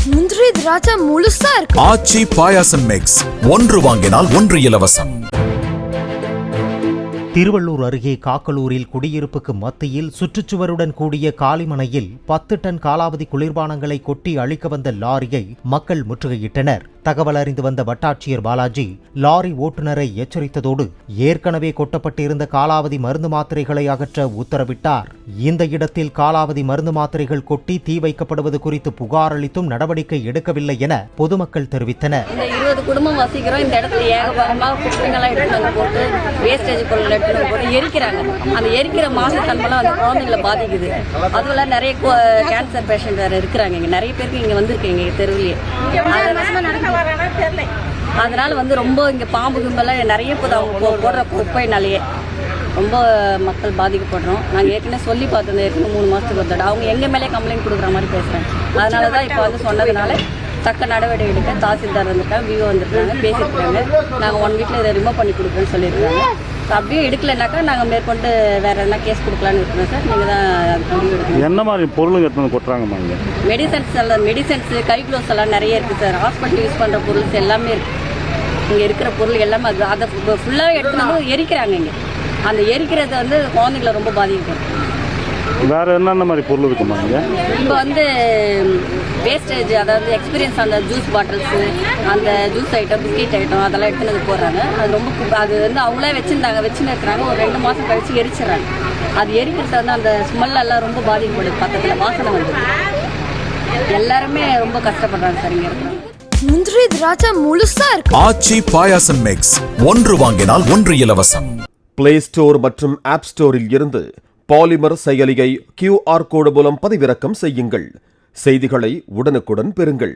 முந்திரி திராட்சை முழுசா இருக்கு. ஆச்சி பாயாசம் மிக்ஸ், ஒன்று வாங்கினால் ஒன்று இலவசம். திருவள்ளூர் அருகே காக்கலூரில் குடியிருப்புக்கு மத்தியில் சுற்றுச்சுவருடன் கூடிய காலிமனையில் 10 டன் காலாவதி குளிர்பானங்களை கொட்டி அழிக்க வந்த லாரியை மக்கள் முற்றுகையிட்டனர். தகவல் அறிந்து வந்த வட்டாட்சியர் பாலாஜி லாரி ஓட்டுநரை எச்சரித்ததோடு ஏற்கனவே கொட்டப்பட்டிருந்த காலாவதி மருந்து மாத்திரைகளை அகற்ற உத்தரவிட்டார். இந்த இடத்தில் காலாவதி மருந்து மாத்திரைகள் கொட்டி தீ வைக்கப்படுவது குறித்து புகார் அளித்தும் நடவடிக்கை எடுக்கவில்லை என பொதுமக்கள் தெரிவித்தனர். 20 குடும்பம் வசிக்கிறோம். இந்த இடத்துல ஏகபோகமாக குப்பைங்கள்லாம் எடுத்து போட்டு வேஸ்டேஜ் பொருள் எடுத்து போட்டு எரிக்கிறாங்க. அந்த எரிக்கிற மாசுத்தன்மைலாம் அந்த குழந்தைங்களை பாதிக்குது. அதுல நிறைய கேன்சர் பேஷண்ட் வேறு இருக்கிறாங்க. இங்கே நிறைய பேருக்கு இங்கே வந்திருக்கீங்க தெருவிலேயே. அதனால ரொம்ப இங்கே பாம்பு கும்பெல்லாம் நிறைய போது. அவங்க போடுற குப்பைனாலேயே ரொம்ப மக்கள் பாதிக்கப்படுறோம். நாங்கள் ஏற்கனவே சொல்லி பார்த்தோம். ஏற்கனவே 3 மாதத்துக்கு ஒரு தடவை அவங்க எங்கள் மேலே கம்ப்ளைண்ட் கொடுக்குற மாதிரி பேசுகிறாங்க. அதனால தான் இப்போ சொன்னதுனால தக்க நடவடிக்கை எடுக்க தாசில்தார் வந்துட்டாங்க, விஓ வந்துருக்காங்க, பேசியிருக்காங்க. நாங்கள் 1 வீக்கில் இதை ரிமூவ் பண்ணி கொடுக்குறேன்னு சொல்லியிருக்காங்க. அப்படியே எடுக்கலைனாக்கா நாங்கள் மேற்கொண்டு வேறு எதனா கேஸ் கொடுக்கலான்னு இருக்கிறோம் சார். நீங்கள் தான் அதுக்கு முடிவு எடுக்கணும். என்ன மாதிரி பொருளுங்க எடுத்து கொட்டுறாங்கம்மா இங்கே? மெடிசன்ஸு கை க்ளோஸ் எல்லாம் நிறைய இருக்குது சார். ஹாஸ்பிட்டல் யூஸ் பண்ணுற பொருள்ஸ் எல்லாமே இருக்குது. இங்கே இருக்கிற பொருள் எல்லாமே அதை ஃபுல்லாக எடுத்துன்னு எரிக்கிறாங்க. இங்கே அந்த எரிக்கிறது குழந்தைங்களை ரொம்ப பாதிக்கும். வேறு என்னென்ன மாதிரி பொருள் இருக்குமா இங்கே? இப்போ வேஸ்டேஜ், அதாவது எக்ஸ்பீரியன்ஸ் அந்த ஜூஸ் பாட்டில்ஸு, அந்த ஜூஸ் ஐட்டம், பிஸ்கெட் ஐட்டம் அதெல்லாம் எடுத்துன்னு போடுறாங்க. அது ரொம்ப அது அவங்களே வச்சுன்னு இருக்கிறாங்க. ஒரு 2 மாதம் கழிச்சு எரிச்சிடறாங்க. அது எரிக்கிறது அந்த ஸ்மெல்லாம் ரொம்ப பாதிக்கப்படுது. பக்கத்தில் வாசனை வந்து எல்லாருமே ரொம்ப கஷ்டப்படுறாங்க சார். இங்கே இருக்கிறாங்க. முந்திரி திராட்சை முழுசா இருக்கு. ஆச்சி பாயாசம் மிக்ஸ், ஒன்று வாங்கினால் ஒன்று இலவசம். பிளே ஸ்டோர் மற்றும் ஆப் ஸ்டோரில் இருந்து பாலிமர் செயலியை QR கோடு மூலம் பதிவிறக்கம் செய்யுங்கள். செய்திகளை உடனுக்குடன் பெறுங்கள்.